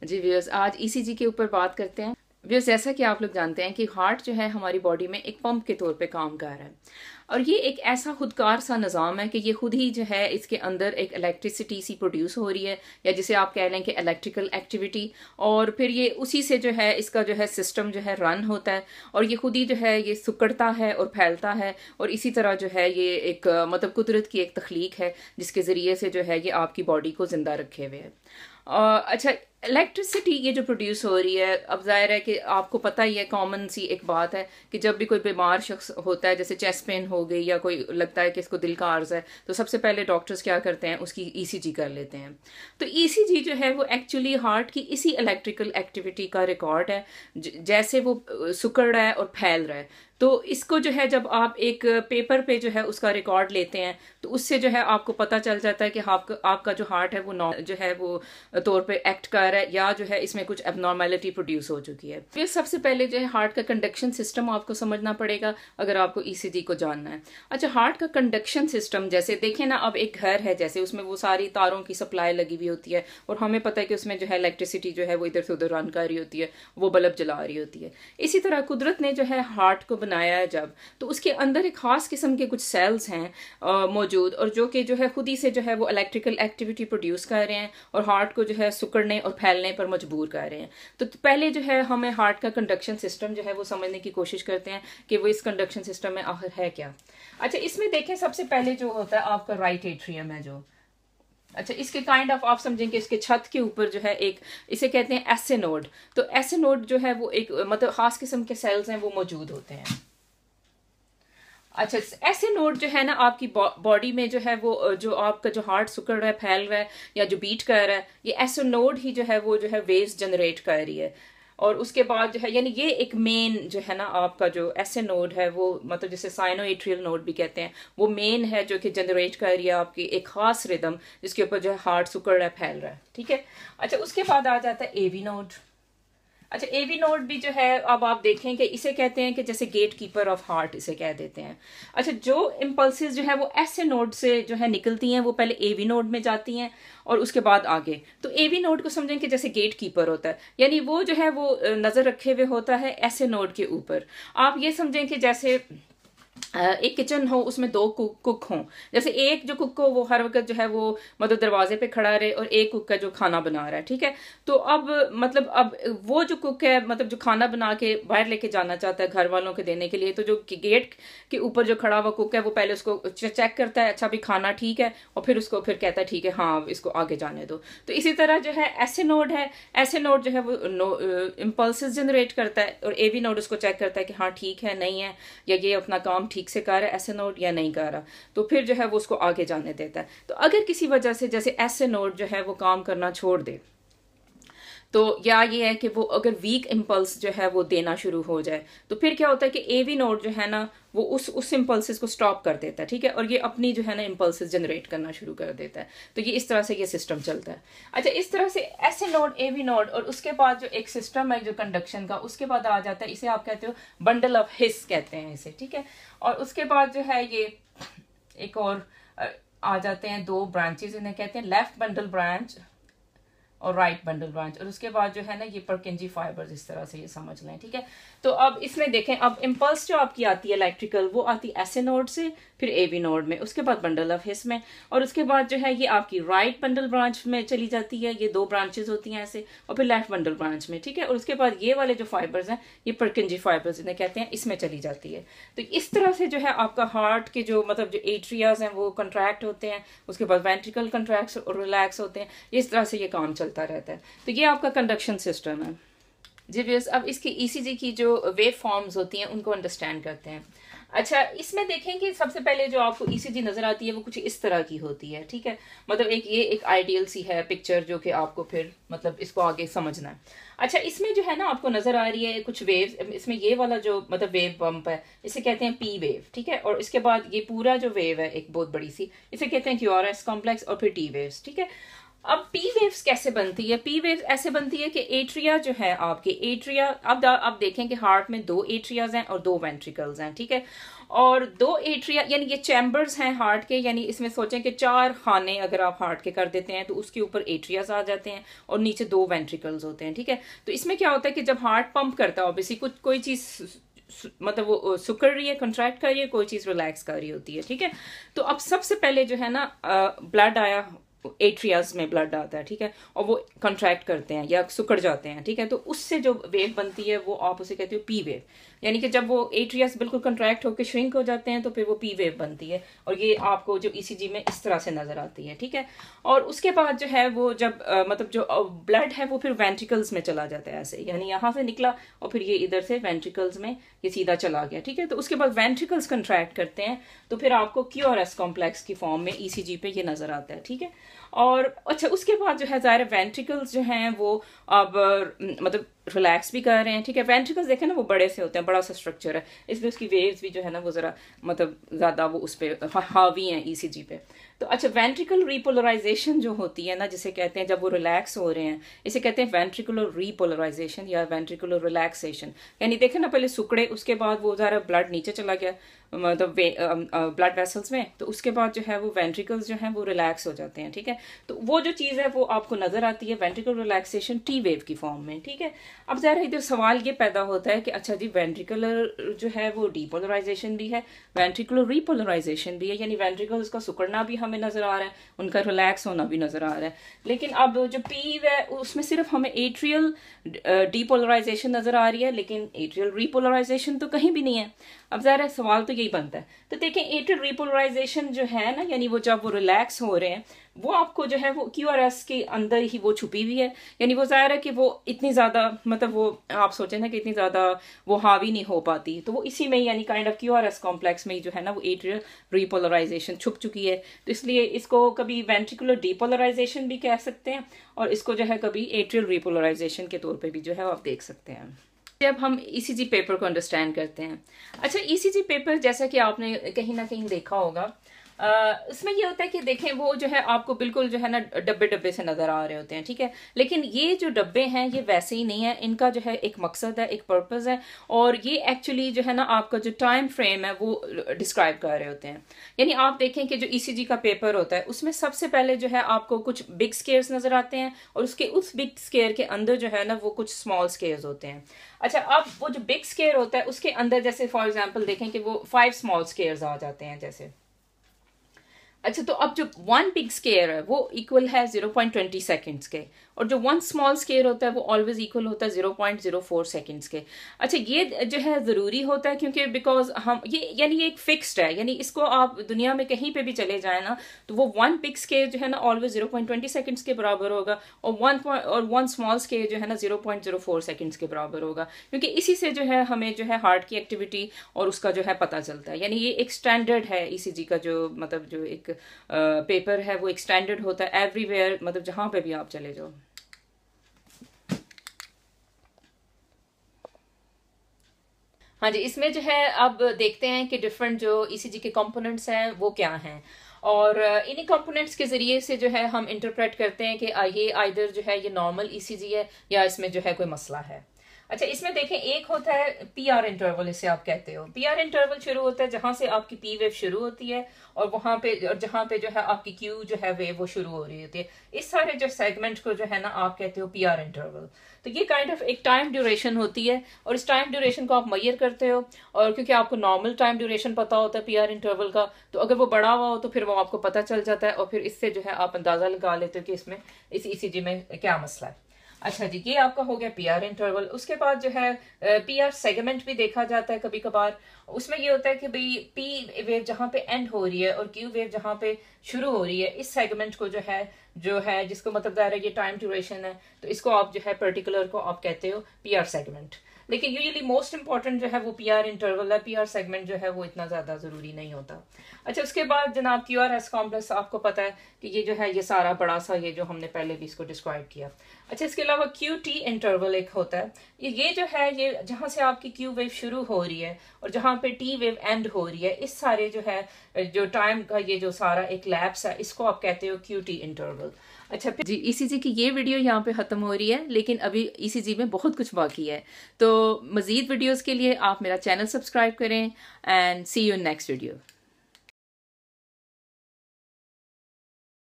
जी viewers, आज ECG के ऊपर बात करते हैं। व्यूअर्स, जैसा कि आप लोग जानते हैं कि हार्ट जो है हमारी बॉडी में एक पंप के तौर पे काम कर रहा है, और ये एक ऐसा खुदकार सा निज़ाम है कि ये खुद ही जो है इसके अंदर एक इलेक्ट्रिसिटी सी प्रोड्यूस हो रही है, या जिसे आप कह लें कि इलेक्ट्रिकल एक्टिविटी, और फिर ये उसी से जो है इसका जो है सिस्टम जो है रन होता है, और ये खुद ही जो है ये सिकुड़ता है और फैलता है। और इसी तरह जो है ये एक मतलब कुदरत की एक तख्लीक है जिसके ज़रिए से जो है ये आपकी बॉडी को ज़िंदा रखे हुए है। अच्छा, इलेक्ट्रिसिटी ये जो प्रोड्यूस हो रही है, अब जाहिर है कि आपको पता ही है, कॉमन सी एक बात है कि जब भी कोई बीमार शख्स होता है, जैसे चेस्ट पेन हो गई या कोई लगता है कि इसको दिल का आर्ज है, तो सबसे पहले डॉक्टर्स क्या करते हैं, उसकी ईसीजी कर लेते हैं। तो ईसीजी जो है वो एक्चुअली हार्ट की इसी इलेक्ट्रिकल एक्टिविटी का रिकॉर्ड है, जैसे वो सिकुड़ रहा है और फैल रहा है। तो इसको जो है जब आप एक पेपर पे जो है उसका रिकॉर्ड लेते हैं, तो उससे जो है आपको पता चल जाता है कि आपका जो हार्ट है वो जो है वो तौर पे एक्ट कर रहा है, या जो है इसमें कुछ एबनॉर्मेलिटी प्रोड्यूस हो चुकी है। फिर सबसे पहले जो है हार्ट का कंडक्शन सिस्टम आपको समझना पड़ेगा अगर आपको ईसीजी को जानना है। अच्छा, हार्ट का कंडक्शन सिस्टम, जैसे देखें ना, अब एक घर है, जैसे उसमें वो सारी तारों की सप्लाई लगी हुई होती है, और हमें पता है कि उसमें जो है इलेक्ट्रिसिटी जो है वो इधर से उधर रन कर रही होती है, वो बल्ब जला रही होती है। इसी तरह कुदरत ने जो है हार्ट को बनाया है जब, तो उसके अंदर एक खास किस्म के कुछ सेल्स हैं मौजूद, और जो कि जो है खुद ही से जो है वो इलेक्ट्रिकल एक्टिविटी प्रोड्यूस कर रहे हैं और हार्ट को जो है सिकुड़ने और फैलने पर मजबूर कर रहे हैं। तो पहले जो है हमें हार्ट का कंडक्शन सिस्टम जो है वो समझने की कोशिश करते हैं कि वो इस कंडक्शन सिस्टम में आखिर है क्या। अच्छा, इसमें देखें, सबसे पहले जो होता है आपका राइट एट्रियम है जो, अच्छा, इसके काइंड ऑफ आप समझेंगे इसके छत के ऊपर जो है एक, इसे कहते हैं एसे नोड। तो एसे नोड जो है वो एक मतलब खास किस्म के सेल्स हैं वो मौजूद होते हैं। अच्छा, ऐसे नोड जो है ना आपकी बॉडी में जो है वो जो आपका जो हार्ट सिकुड़ रहा है, फैल रहा है या जो बीट कर रहा है, ये ऐसे नोड ही जो है वो जो है वेव्स जनरेट कर रही है। और उसके बाद जो है, यानी ये एक मेन जो है ना आपका जो ऐसे नोड है वो, मतलब जिसे साइनोएट्रियल नोड भी कहते हैं, वो मेन है जो कि जनरेट कर रही है आपकी एक खास रिदम, जिसके ऊपर जो है हार्ट सिकुड़ रहा है, फैल रहा है। ठीक है। अच्छा, उसके बाद आ जाता है एवी नोड। अच्छा, एवी नोड भी जो है, अब आप देखें कि इसे कहते हैं कि जैसे गेट कीपर ऑफ हार्ट इसे कह देते हैं। अच्छा, जो इम्पल्सेस जो है वो ऐसे नोड से जो है निकलती हैं, वो पहले एवी नोड में जाती हैं और उसके बाद आगे। तो एवी नोड को समझें कि जैसे गेट कीपर होता है, यानी वो जो है वो नजर रखे हुए होता है ऐसे नोड के ऊपर। आप ये समझें कि जैसे एक किचन हो, उसमें दो कुक हों। जैसे एक जो कुक हो वो हर वक्त जो है वो मतलब दरवाजे पे खड़ा रहे, और एक कुक है जो खाना बना रहा है। ठीक है। तो अब मतलब अब वो जो कुक है, मतलब जो खाना बना के बाहर लेके जाना चाहता है घर वालों के देने के लिए, तो जो गेट के ऊपर जो खड़ा हुआ कुक है वो पहले उसको चेक करता है, अच्छा भी खाना ठीक है, और फिर उसको फिर कहता है ठीक है, हाँ इसको आगे जाने दो। तो इसी तरह जो है ऐसे नोड है, ऐसे नोड जो है वो इम्पल्सेस जनरेट करता है, और एवी नोड उसको चेक करता है कि हाँ ठीक है, नहीं है, या ये अपना काम ठीक से कर रहा है ऐसे नोड, या नहीं कर रहा, तो फिर जो है वो उसको आगे जाने देता है। तो अगर किसी वजह से जैसे ऐसे नोड जो है वो काम करना छोड़ दे, तो या ये है कि वो अगर वीक इम्पल्स जो है वो देना शुरू हो जाए, तो फिर क्या होता है कि एवी नोड जो है ना वो उस इम्पल्सेस को स्टॉप कर देता है। ठीक है। और ये अपनी जो है ना इम्पल्सेस जनरेट करना शुरू कर देता है। तो ये इस तरह से ये सिस्टम चलता है। अच्छा, इस तरह से ऐसे नोड, एवी नोड, और उसके बाद जो एक सिस्टम है जो कंडक्शन का, उसके बाद आ जाता है, इसे आप कहते हो बंडल ऑफ हिस कहते हैं इसे। ठीक है। और उसके बाद जो है ये एक और आ जाते हैं दो ब्रांचेस, इन्हें कहते हैं लेफ्ट बंडल ब्रांच और राइट बंडल ब्रांच। और उसके बाद जो है ना ये परकिंजी फाइबर्स, इस तरह से ये समझ लें। ठीक है। तो अब इसमें देखें, अब इम्पल्स जो आपकी आती है इलेक्ट्रिकल, वो आती है ऐसे नोड से, फिर एवी नोड में, उसके बाद बंडल ऑफ हिस में, और उसके बाद जो है ये आपकी राइट बंडल ब्रांच में चली जाती है, ये दो ब्रांचेस होती हैं ऐसे, और फिर लेफ्ट बंडल ब्रांच में। ठीक है। और उसके बाद ये वाले जो फाइबर्स हैं, ये परकिंजी फाइबर्स इन्हें कहते हैं, इसमें चली जाती है। तो इस तरह से जो है आपका हार्ट के जो मतलब जो एट्रियाज हैं वो कंट्रैक्ट होते हैं, उसके बाद वेंट्रिकल कंट्रैक्ट और रिलैक्स होते हैं। इस तरह से ये काम चलता रहता है। तो ये आपका कंडक्शन सिस्टम है। जी व्यूअर्स, अब इसकी ईसीजी की जो वेव फॉर्म्स होती हैं उनको अंडरस्टैंड करते हैं। अच्छा, इसमें देखें कि सबसे पहले जो आपको ईसीजी नजर आती है वो कुछ इस तरह की होती है। ठीक है। मतलब ये एक आइडियल सी है पिक्चर, जो कि आपको फिर मतलब इसको आगे समझना है। अच्छा, इसमें जो है ना आपको नजर आ रही है कुछ वेव्स। इसमें ये वाला जो मतलब वेव बम्प है, इसे कहते हैं पी वेव। ठीक है। और इसके बाद ये पूरा जो वेव है एक बहुत बड़ी सी, इसे कहते हैं क्यूआरएस कॉम्प्लेक्स, और फिर टी वेव्स। ठीक है। अब पी वेव्स कैसे बनती है? पी वेव्स ऐसे बनती है कि एट्रिया जो है आपके एट्रिया, अब आप देखें कि हार्ट में 2 एट्रियाज हैं और 2 वेंट्रिकल्स हैं, ठीक है। और 2 एट्रिया यानी ये चैम्बर्स हैं हार्ट के, यानी इसमें सोचें कि 4 खाने अगर आप हार्ट के कर देते हैं तो उसके ऊपर एट्रियाज आ जाते हैं और नीचे 2 वेंट्रिकल्स होते हैं, ठीक है। तो इसमें क्या होता है कि जब हार्ट पंप करता है, ऑब्वियसली कुछ कोई चीज मतलब वो सुकड़ रही है, कंट्रैक्ट कर रही है, कोई चीज रिलैक्स कर रही होती है, ठीक है। तो अब सबसे पहले जो है ना ब्लड आया, एट्रियाज में ब्लड आता है, ठीक है, और वो कंट्रैक्ट करते हैं या सुकड़ जाते हैं, ठीक है। तो उससे जो वेव बनती है वो आप उसे कहते हो पी वेव, यानी कि जब वो एट्रियास बिल्कुल कंट्रैक्ट होकर श्रिंक हो जाते हैं तो फिर वो पी वेव बनती है, और ये आपको जो ईसीजी में इस तरह से नजर आती है, ठीक है। और उसके बाद जो है वो जब मतलब जो ब्लड है वो फिर वेंट्रिकल्स में चला जाता है ऐसे, यानी यहाँ से निकला और फिर ये इधर से वेंट्रिकल्स में ये सीधा चला गया, ठीक है। तो उसके बाद वेंट्रिकल्स कंट्रैक्ट करते हैं तो फिर आपको क्यूआरएस कॉम्प्लेक्स की फॉर्म में ईसीजी पे ये नजर आता है, ठीक है। और अच्छा उसके बाद जो है ज़ाहिर वेंट्रिकल्स जो हैं वो अब मतलब रिलैक्स भी कर रहे हैं, ठीक है। वेंट्रिकल्स देखें ना वो बड़े से होते हैं, बड़ा सा स्ट्रक्चर है, इसलिए उसकी वेव्स भी जो है ना वो ज़रा मतलब ज़्यादा वो उस पर हावी हैं ईसीजी पे। तो अच्छा वेंट्रिकल रीपोलराइजेशन जो होती है ना, जिसे कहते हैं जब वो रिलैक्स हो रहे हैं, इसे कहते हैं वेंट्रिकुलर रीपोलराइजेशन या वेंट्रिकुलर रिलैक्सेशन। यानी देखें ना पहले सुकड़े, उसके बाद वो ज़रा ब्लड नीचे चला गया मतलब ब्लड वेसल्स में, तो उसके बाद जो है वो वेंट्रिकल्स जो हैं वो रिलैक्स हो जाते हैं, ठीक है। तो वो जो चीज़ है वो आपको नजर आती है वेंट्रिकल रिलैक्सेशन टी वेव की फॉर्म में, ठीक है। अब ज़रा इधर सवाल ये पैदा होता है कि अच्छा जी वेंट्रिकुलर जो है वो डीपोलराइजेशन भी है, वेंट्रिकुलर रीपोलराइजेशन भी है, यानी वेंट्रिकल्स का सिकुड़ना भी हमें नजर आ रहा है, उनका रिलैक्स होना भी नजर आ रहा है। लेकिन अब जो पी है उसमें सिर्फ हमें एट्रियल डीपोलराइजेशन नजर आ रही है, लेकिन एट्रियल रीपोलराइजेशन तो कहीं भी नहीं है। अब ज़रा सवाल तो यही बनता है, तो देखें एट्रियल रीपोलराइजेशन जो है ना, यानी वो जब वो रिलैक्स हो रहे हैं वो आपको जो है वो क्यूआरएस के अंदर ही वो छुपी हुई है, यानी वो ज़ाहिर है कि वो इतनी ज़्यादा मतलब वो आप सोचें ना कि इतनी ज़्यादा वो हावी नहीं हो पाती, तो वो इसी में यानी काइंड ऑफ क्यूआरएस कॉम्प्लेक्स में ही जो है ना वो एट्रियल रीपोलराइजेशन छुप चुकी है। तो इसलिए इसको कभी वेंट्रिकुलर डीपोलराइजेशन भी कह सकते हैं और इसको जो है कभी एट्रियल रीपोलराइजेशन के तौर पर भी जो है आप देख सकते हैं जब हम ईसीजी पेपर को अंडरस्टैंड करते हैं। अच्छा ईसीजी पेपर जैसा कि आपने कहीं ना कहीं देखा होगा, इसमें ये होता है कि देखें वो जो है आपको बिल्कुल जो है ना डब्बे डब्बे से नजर आ रहे होते हैं, ठीक है। लेकिन ये जो डब्बे हैं ये वैसे ही नहीं है, इनका जो है एक मकसद है, एक पर्पस है, और ये एक्चुअली जो है ना आपका जो टाइम फ्रेम है वो डिस्क्राइब कर रहे होते हैं। यानी आप देखें कि जो ईसीजी का पेपर होता है उसमें सबसे पहले जो है आपको कुछ बिग स्केयर्स नजर आते हैं और उसके उस बिग स्केयर के अंदर जो है ना वो कुछ स्मॉल स्केयर्स होते हैं। अच्छा अब वो जो बिग स्केयर होता है उसके अंदर जैसे फॉर एग्जाम्पल देखें कि वो 5 स्मॉल स्केयर्स आ जाते हैं जैसे। अच्छा तो अब जो 1 बिग स्केयर है वो इक्वल है 0.20 सेकेंड्स के, और जो 1 स्मॉल स्केयर होता है वो ऑलवेज इक्वल होता है 0.04 सेकेंड्स के। अच्छा ये जो है ज़रूरी होता है क्योंकि बिकॉज हम ये यानी ये एक फिक्स्ड है, यानी इसको आप दुनिया में कहीं पे भी चले जाए ना तो वो 1 बिग स्केयर जो है ना ऑलवेज 0.20 सेकेंड्स के बराबर होगा, और 1 स्मॉल स्केयर जो है ना 0.04 सेकेंड्स के बराबर होगा, क्योंकि इसी से जो है हमें जो है हार्ट की एक्टिविटी और उसका जो है पता चलता है। यानी ये एक स्टैंडर्ड है ईसीजी का, जो मतलब जो एक पेपर है वो एक स्टैंडर्ड होता है एवरीवेयर, मतलब जहां पे भी आप चले जाओ। हाँ जी, इसमें जो है अब देखते हैं कि डिफरेंट जो ईसीजी के कंपोनेंट्स हैं वो क्या हैं, और इन्हीं कंपोनेंट्स के जरिए से जो है हम इंटरप्रेट करते हैं कि ये आइदर जो है ये नॉर्मल ईसीजी है या इसमें जो है कोई मसला है। अच्छा इसमें देखें एक होता है पीआर इंटरवल, इसे आप कहते हो। पीआर इंटरवल शुरू होता है जहां से आपकी पी वेव शुरू होती है और वहां पे और जहां पे जो है आपकी क्यू जो है वेव वो शुरू हो रही होती है। इस सारे जो सेगमेंट को जो है ना आप कहते हो पीआर इंटरवल। तो ये काइंड ऑफ एक टाइम ड्यूरेशन होती है और इस टाइम ड्यूरेशन को आप मेजर करते हो, और क्योंकि आपको नॉर्मल टाइम ड्यूरेशन पता होता है पीआर इंटरवल का, तो अगर वो बड़ा हुआ हो तो फिर वो आपको पता चल जाता है और फिर इससे जो है आप अंदाजा लगा लेते हो कि इसमें इस ईसीजी में क्या मसला है। अच्छा जी, ये आपका हो गया पीआर इंटरवल। उसके बाद जो है पीआर सेगमेंट भी देखा जाता है कभी कभार। उसमें ये होता है कि भाई पी वेव जहां पे एंड हो रही है और क्यू वेव जहां पे शुरू हो रही है, इस सेगमेंट को जो है जिसको मतलब दायरा ये टाइम ड्यूरेशन है, तो इसको आप जो है पर्टिकुलर को आप कहते हो पीआर सेगमेंट। लेकिन यूजुअली मोस्ट इंपॉर्टेंट जो है वो पीआर इंटरवल है, पीआर सेगमेंट जो है वो इतना ज्यादा जरूरी नहीं होता। अच्छा, उसके बाद जनाब क्यूआरएस कॉम्प्लेक्स, आपको पता है कि ये जो है ये सारा बड़ा सा ये जो हमने पहले भी इसको डिस्क्राइब किया। अच्छा, इसके अलावा क्यूटी इंटरवल एक होता है, ये जो है ये जहां से आपकी क्यू वेव शुरू हो रही है और जहां पे टी वेव एंड हो रही है, इस सारे जो है जो टाइम का ये जो सारा एक लैप्स है, इसको आप कहते हो क्यूटी इंटरवल। अच्छा जी, ईसीजी की ये वीडियो यहाँ पे ख़त्म हो रही है, लेकिन अभी ईसीजी में बहुत कुछ बाकी है। तो मज़ीद वीडियोस के लिए आप मेरा चैनल सब्सक्राइब करें and see you in next video.